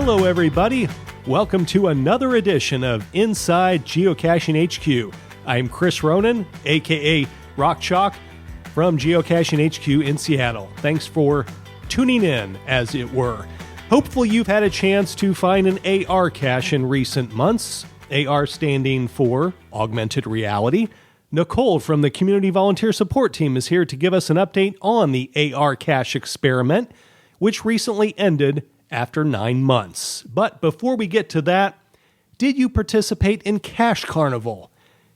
Hello, everybody. Welcome to another edition of Inside Geocaching HQ. I'm Chris Ronan, aka Rock Chalk, from Geocaching HQ in Seattle. Thanks for tuning in, as it were. Hopefully you've had a chance to find an AR cache in recent months. AR standing for Augmented Reality. Nicole from the Community Volunteer Support Team is here to give us an update on the AR cache experiment, which recently ended after 9 months. But before we get to that, did you participate in Cache Carnival?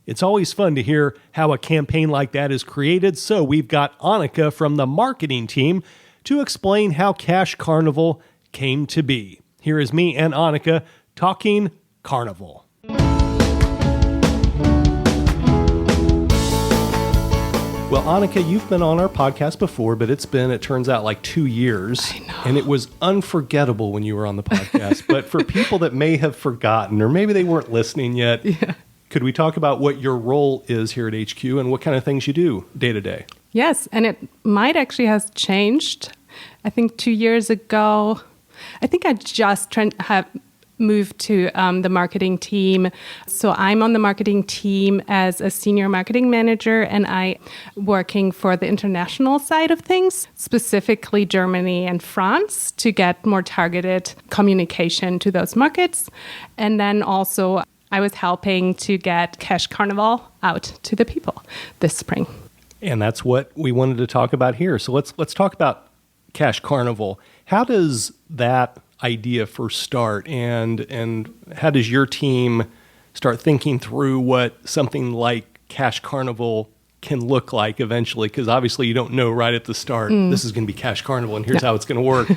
It's always fun to hear how a campaign like that is created, so we've got Annika from the marketing team to explain how Cache Carnival came to be. Here is me and Annika talking Carnival. Well, Annika, you've been on our podcast before, but it turns out, like 2 years. I know. And it was unforgettable when you were on the podcast. But for people that may have forgotten, or maybe they weren't listening yet, could we talk about what your role is here at HQ and what kind of things you do day to day? Yes, and it might actually has changed. I think 2 years ago, I think I just have moved to the marketing team. So I'm on the marketing team as a senior marketing manager, and I working for the international side of things, specifically Germany and France, to get more targeted communication to those markets. And then also I was helping to get Cache Carnival out to the people this spring. And that's what we wanted to talk about here. So let's talk about Cache Carnival. How does that idea first start, and how does your team start thinking through what something like Cache Carnival can look like eventually? Because obviously you don't know right at the start, this is going to be Cache Carnival and here's how it's going to work.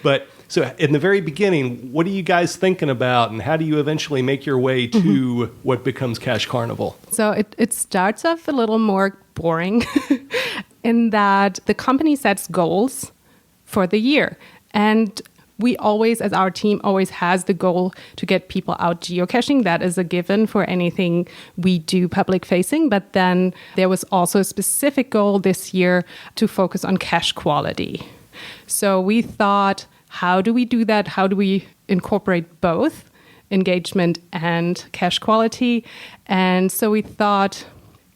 But so in the very beginning, what are you guys thinking about, and how do you eventually make your way to what becomes Cache Carnival? So it starts off a little more boring in that the company sets goals for the year. And we always, as our team, always has the goal to get people out geocaching. That is a given for anything we do public facing. But then there was also a specific goal this year to focus on cache quality. So we thought, how do we do that? How do we incorporate both engagement and cache quality? And so we thought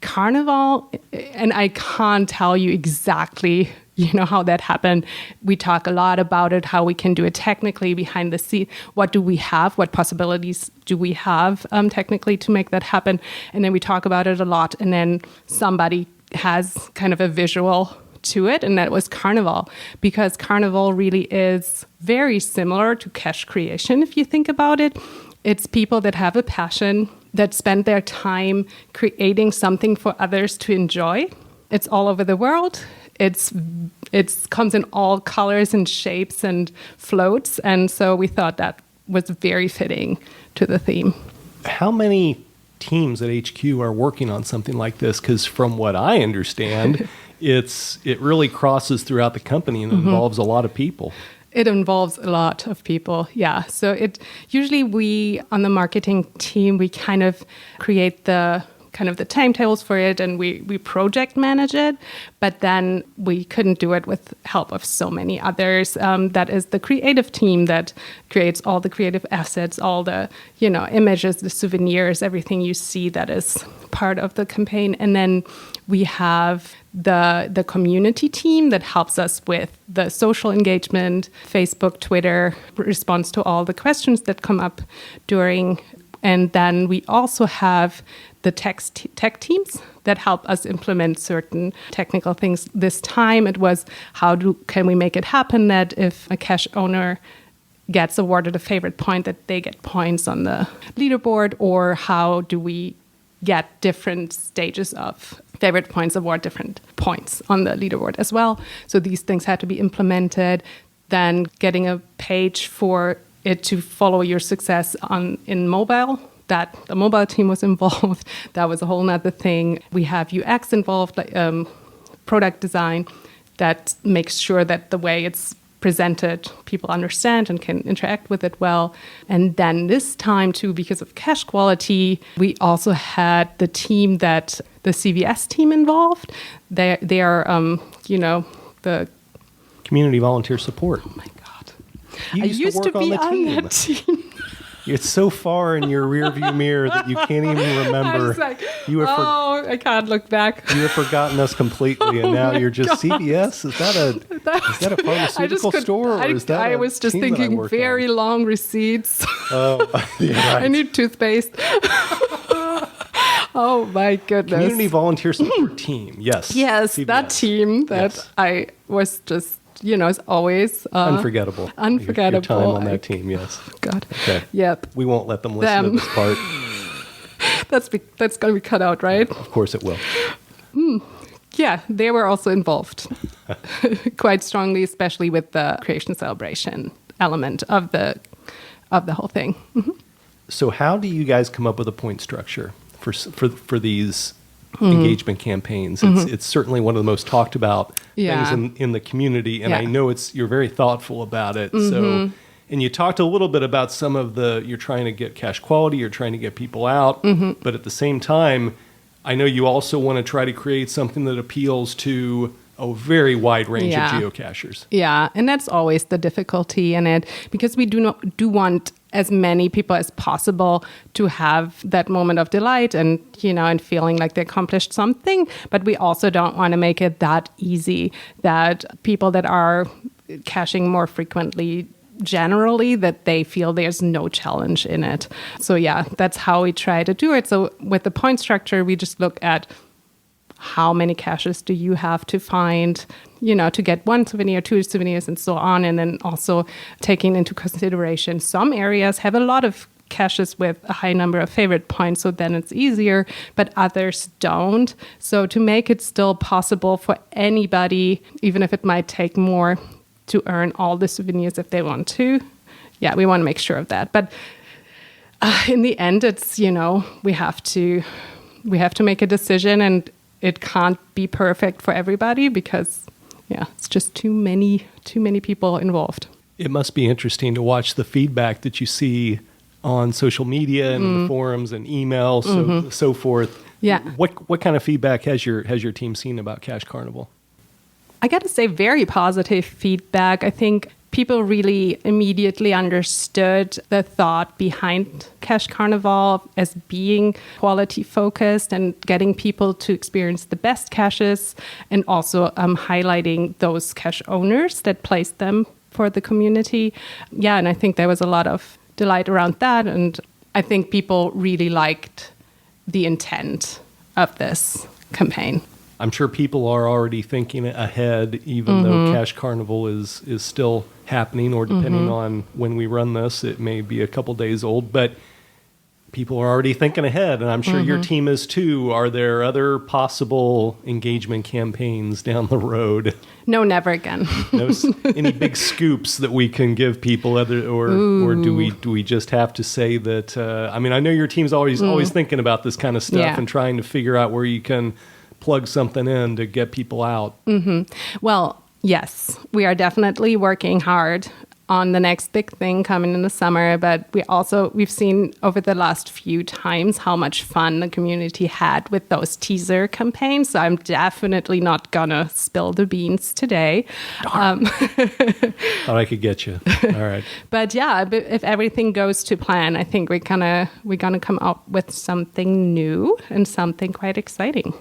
Carnival, and I can't tell you exactly how that happened. We talk a lot about it, how we can do it technically behind the scene. What do we have? What possibilities do we have technically to make that happen? And then we talk about it a lot. And then somebody has kind of a visual to it, and that was Carnival. Because Carnival really is very similar to cache creation, if you think about it. It's people that have a passion, that spend their time creating something for others to enjoy. It's all over the world. It comes in all colors and shapes and floats. And so we thought that was very fitting to the theme. How many teams at HQ are working on something like this? Because from what I understand, it really crosses throughout the company and involves a lot of people. It involves a lot of people, yeah. So usually we, on the marketing team, we kind of create the timetables for it, and we project manage it, but then we couldn't do it with help of so many others. That is the creative team that creates all the creative assets, all the images, the souvenirs, everything you see that is part of the campaign. And then we have the community team that helps us with the social engagement, Facebook, Twitter, response to all the questions that come up during. And then we also have the tech teams that help us implement certain technical things. This time it was, can we make it happen that if a cache owner gets awarded a favorite point, that they get points on the leaderboard, or how do we get different stages of favorite points award different points on the leaderboard as well. So these things had to be implemented. Then getting a page for it to follow your success in mobile. That the mobile team was involved. That was a whole nother thing. We have UX involved, product design, that makes sure that the way it's presented, people understand and can interact with it well. And then this time too, because of cache quality, we also had the team the CVS team involved. They are, the Community Volunteer Support. Oh my God. You I used to work be on on that team. It's so far in your rearview mirror that you can't even remember. I was like, I can't look back. You have forgotten us completely, and now you're just CVS. Is that a pharmaceutical store, or is that? I was just thinking very long receipts. Oh, yeah, right. I need toothpaste. Oh my goodness! Community volunteer support team. Yes. Yes, CVS. that team that I was just. Is always unforgettable. Unforgettable. Your time on that team, yes. God. Okay. Yep. We won't let them listen to this part. That's going to be cut out, right? Of course it will. Yeah, they were also involved quite strongly, especially with the creation celebration element of the whole thing. Mm-hmm. So, how do you guys come up with a point structure for these engagement campaigns? It's certainly one of the most talked about things in the community, and I know you're very thoughtful about it. So, and you talked a little bit about some of you're trying to get cache quality, you're trying to get people out, but at the same time, I know you also want to try to create something that appeals to a very wide range of geocachers. Yeah, and that's always the difficulty in it, because we do want as many people as possible to have that moment of delight and feeling like they accomplished something. But we also don't want to make it that easy that people that are caching more frequently generally, that they feel there's no challenge in it. So yeah, that's how we try to do it. So with the point structure, we just look at how many caches do you have to find, to get one souvenir, two souvenirs, and so on. And then also taking into consideration some areas have a lot of caches with a high number of favorite points, so then it's easier, but others don't. So to make it still possible for anybody, even if it might take more, to earn all the souvenirs if they want to. Yeah, we want to make sure of that. But in the end, it's, we have to make a decision, and it can't be perfect for everybody because, it's just too many people involved. It must be interesting to watch the feedback that you see on social media and the forums and emails, so forth. Yeah. What kind of feedback has your team seen about Cache Carnival? I got to say, very positive feedback. I think people really immediately understood the thought behind Cache Carnival as being quality focused and getting people to experience the best caches, and also highlighting those cache owners that placed them for the community. Yeah, and I think there was a lot of delight around that, and I think people really liked the intent of this campaign. I'm sure people are already thinking ahead, even though Cache Carnival is still happening, or depending on when we run this, it may be a couple days old, but people are already thinking ahead, and I'm sure your team is too. Are there other possible engagement campaigns down the road? No, never again. Any big scoops that we can give people, or do we just have to say that? I know your team's always thinking about this kind of stuff and trying to figure out where you can plug something in to get people out. Well, yes, we are definitely working hard on the next big thing coming in the summer, but we've seen over the last few times how much fun the community had with those teaser campaigns. So I'm definitely not gonna spill the beans today. Thought I could get you. All right. But yeah, if everything goes to plan, I think we're gonna come up with something new and something quite exciting.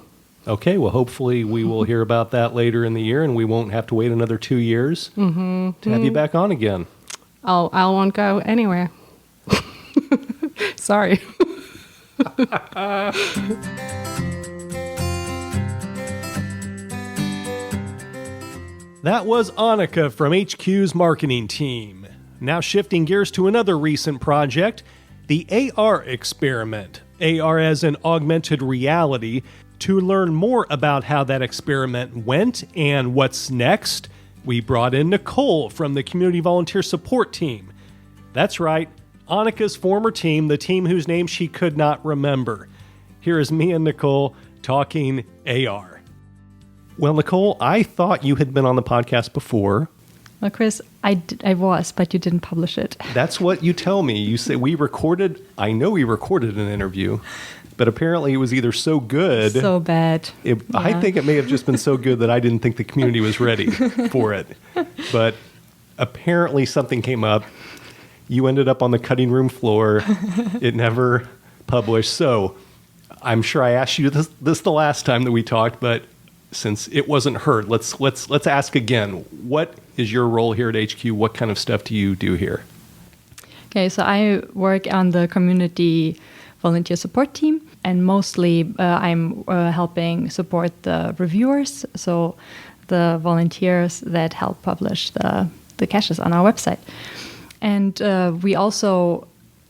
Okay, well, hopefully we will hear about that later in the year, and we won't have to wait another 2 years to have you back on again. I won't go anywhere. Sorry. That was Annika from HQ's marketing team. Now shifting gears to another recent project, the AR experiment. AR as in augmented reality. To learn more about how that experiment went and what's next, we brought in Nicole from the Community Volunteer Support Team. That's right, Annika's former team, the team whose name she could not remember. Here is me and Nicole talking AR. Well, Nicole, I thought you had been on the podcast before. Well, Chris, I was, but you didn't publish it. That's what you tell me. You say I know we recorded an interview, but apparently it was either so good. So bad. I think it may have just been so good that I didn't think the community was ready for it. But apparently something came up. You ended up on the cutting room floor. It never published. So I'm sure I asked you this the last time that we talked, but since it wasn't heard, let's ask again. What is your role here at HQ? What kind of stuff do you do here? Okay, so I work on the community volunteer support team, and mostly I'm helping support the reviewers, so the volunteers that help publish the caches on our website. And we also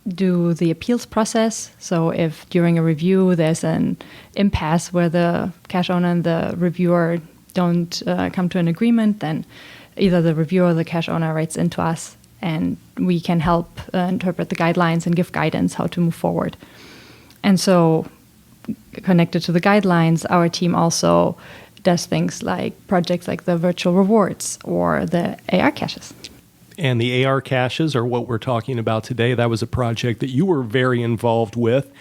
do the appeals process. So if during a review there's an impasse where the cache owner and the reviewer don't come to an agreement, then either the reviewer or the cache owner writes into us, and we can help interpret the guidelines and give guidance how to move forward. And so connected to the guidelines, our team also does things like projects like the virtual rewards or the AR caches. And the AR caches are what we're talking about today. That was a project that you were very involved with.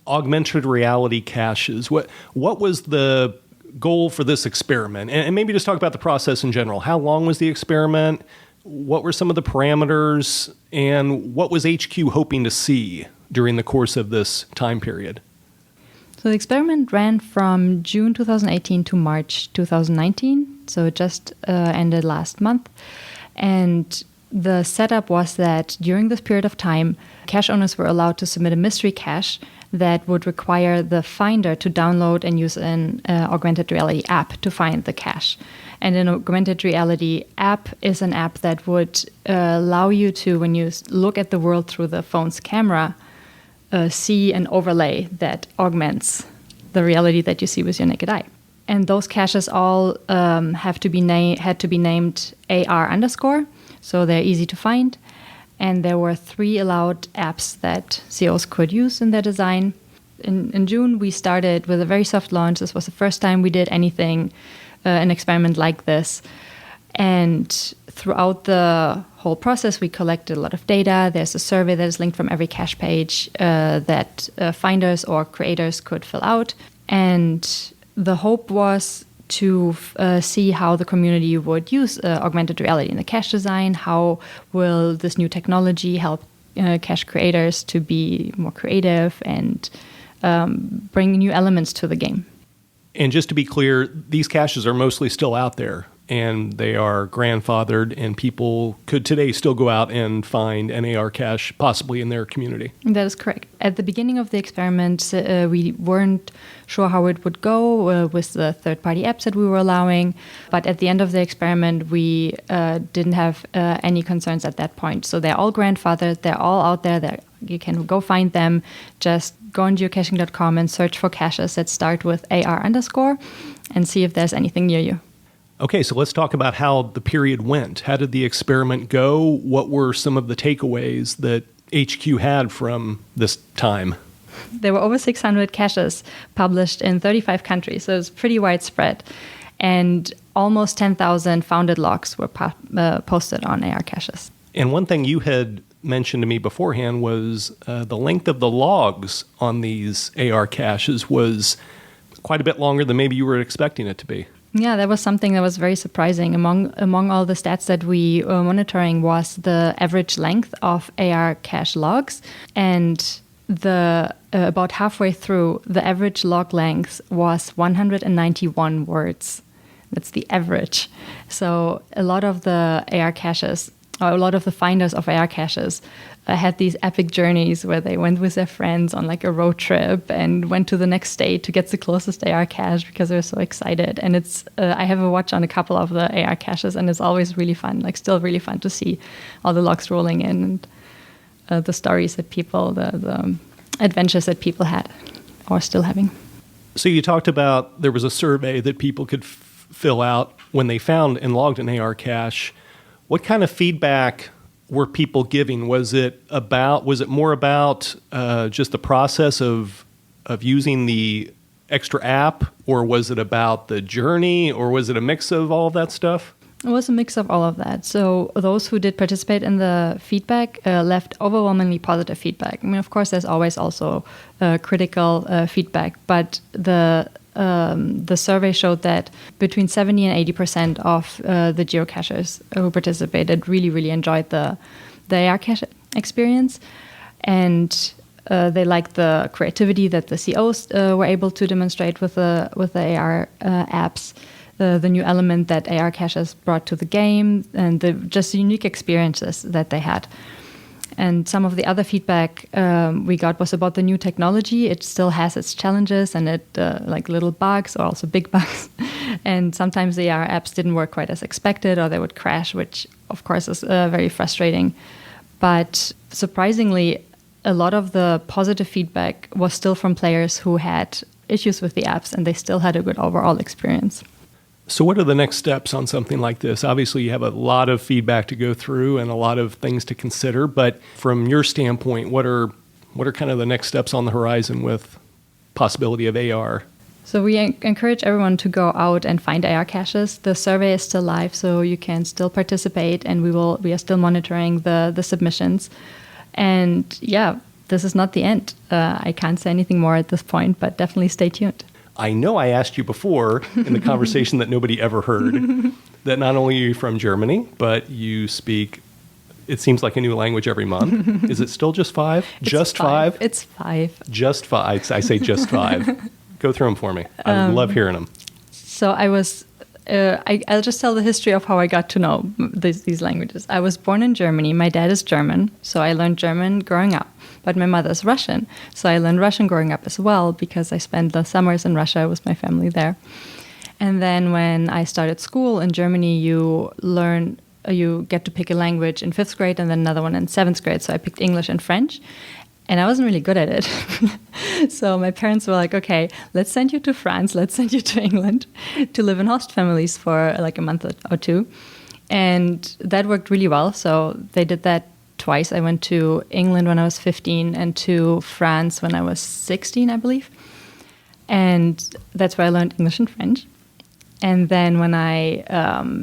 Augmented reality caches. What was the goal for this experiment? And maybe just talk about the process in general. How long was the experiment? What were some of the parameters? And what was HQ hoping to see during the course of this time period? So the experiment ran from June 2018 to March 2019. So it just ended last month. And the setup was that during this period of time, cache owners were allowed to submit a mystery cache that would require the finder to download and use an augmented reality app to find the cache. And an augmented reality app is an app that would allow you to, when you look at the world through the phone's camera, see an overlay that augments the reality that you see with your naked eye. And those caches all had to be named AR_. So they're easy to find. And there were 3 allowed apps that COs could use in their design. In June, we started with a very soft launch. This was the first time we did anything, an experiment like this. And throughout the whole process, we collected a lot of data. There's a survey that is linked from every cache page that finders or creators could fill out. And the hope was to see how the community would use augmented reality in the cache design. How will this new technology help cache creators to be more creative and bring new elements to the game? And just to be clear, these caches are mostly still out there, and they are grandfathered, and people could today still go out and find an AR cache possibly in their community. That is correct. At the beginning of the experiment, we weren't sure how it would go with the third-party apps that we were allowing. But at the end of the experiment, we didn't have any concerns at that point. So they're all grandfathered. They're all out there. You can go find them. Just go on geocaching.com and search for caches that start with AR_ and see if there's anything near you. Okay, so let's talk about how the period went. How did the experiment go? What were some of the takeaways that HQ had from this time? There were over 600 caches published in 35 countries, so it's pretty widespread. And almost 10,000 founded logs were posted on AR caches. And one thing you had mentioned to me beforehand was the length of the logs on these AR caches was quite a bit longer than maybe you were expecting it to be. Yeah, that was something that was very surprising. Among all the stats that we were monitoring was the average length of AR cache logs. And about halfway through, the average log length was 191 words. That's the average. So a lot of the AR caches, or a lot of the finders of AR caches, had these epic journeys where they went with their friends on like a road trip and went to the next state to get the closest AR cache because they were so excited. And it's I have a watch on a couple of the AR caches, and it's always really fun, like still really fun to see all the logs rolling in and the stories that people, the adventures that people had or still having. So you talked about there was a survey that people could fill out when they found and logged an AR cache. What kind of feedback were people giving? Was it more about just the process of using the extra app, or was it about the journey, or was it a mix of all of that stuff? It was a mix of all of that. So those who did participate in the feedback left overwhelmingly positive feedback. I mean, of course, there's always also critical feedback, but the the survey showed that between 70 and 80% of the geocachers who participated really, really enjoyed the AR cache experience. And they liked the creativity that the COs were able to demonstrate with the AR apps, the new element that AR caches brought to the game, and the just unique experiences that they had. And some of the other feedback we got was about the new technology. It still has its challenges, and it like little bugs or also big bugs. And sometimes the AR apps didn't work quite as expected, or they would crash, which of course is very frustrating. But surprisingly, a lot of the positive feedback was still from players who had issues with the apps, and they still had a good overall experience. So what are the next steps on something like this? Obviously, you have a lot of feedback to go through and a lot of things to consider, but from your standpoint, what are kind of the next steps on the horizon with possibility of AR? So we encourage everyone to go out and find AR caches. The survey is still live, so you can still participate, and we are still monitoring the submissions. And yeah, this is not the end. I can't say anything more at this point, but definitely stay tuned. I know I asked you before in the conversation that nobody ever heard that not only are you from Germany, but you speak, it seems like a new language every month. Is it still just 5? It's just 5? It's 5. Just 5. I say just 5. Go through them for me. I love hearing them. So I was, I'll just tell the history of how I got to know these languages. I was born in Germany. My dad is German, so I learned German growing up. But my mother's Russian, so I learned Russian growing up as well because I spent the summers in Russia with my family there. And then when I started school in Germany, you get to pick a language in 5th grade and then another one in 7th grade. So I picked English and French, and I wasn't really good at it. So my parents were like, okay, let's send you to France, let's send you to England to live in host families for like a month or two. And that worked really well. So they did that twice. I went to England when I was 15 and to France when I was 16, I believe. And that's where I learned English and French. And then when I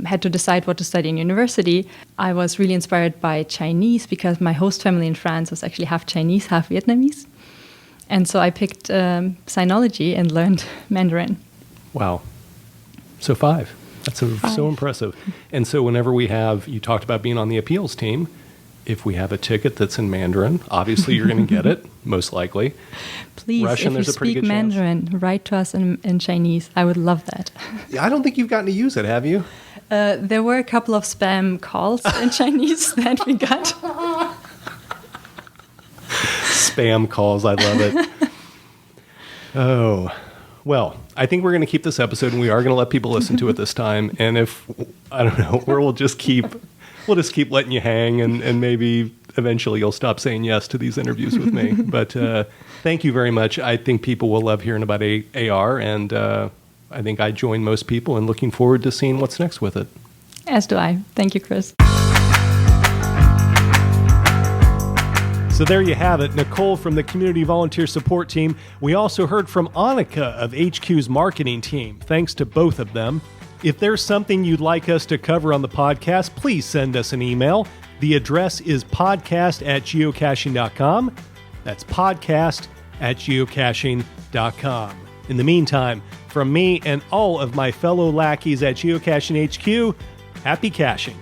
had to decide what to study in university, I was really inspired by Chinese because my host family in France was actually half Chinese, half Vietnamese. And so I picked Sinology and learned Mandarin. Wow. So 5. That's so impressive. And so whenever you talked about being on the appeals team, if we have a ticket that's in Mandarin, obviously you're going to get it, most likely. Please, Russian, if you speak Mandarin, write to us in Chinese. I would love that. I don't think you've gotten to use it, have you? There were a couple of spam calls in Chinese that we got. Spam calls, I love it. Oh, well, I think we're going to keep this episode, and we are going to let people listen to it this time. And if, I don't know, we'll just keep letting you hang, and maybe eventually you'll stop saying yes to these interviews with me. But thank you very much. I think people will love hearing about AR, and I think I join most people in looking forward to seeing what's next with it. As do I. Thank you, Chris. So there you have it, Nicole from the Community Volunteer Support Team. We also heard from Annika of HQ's marketing team. Thanks to both of them. If there's something you'd like us to cover on the podcast, please send us an email. The address is podcast@geocaching.com. That's podcast@geocaching.com. In the meantime, from me and all of my fellow lackeys at Geocaching HQ, happy caching.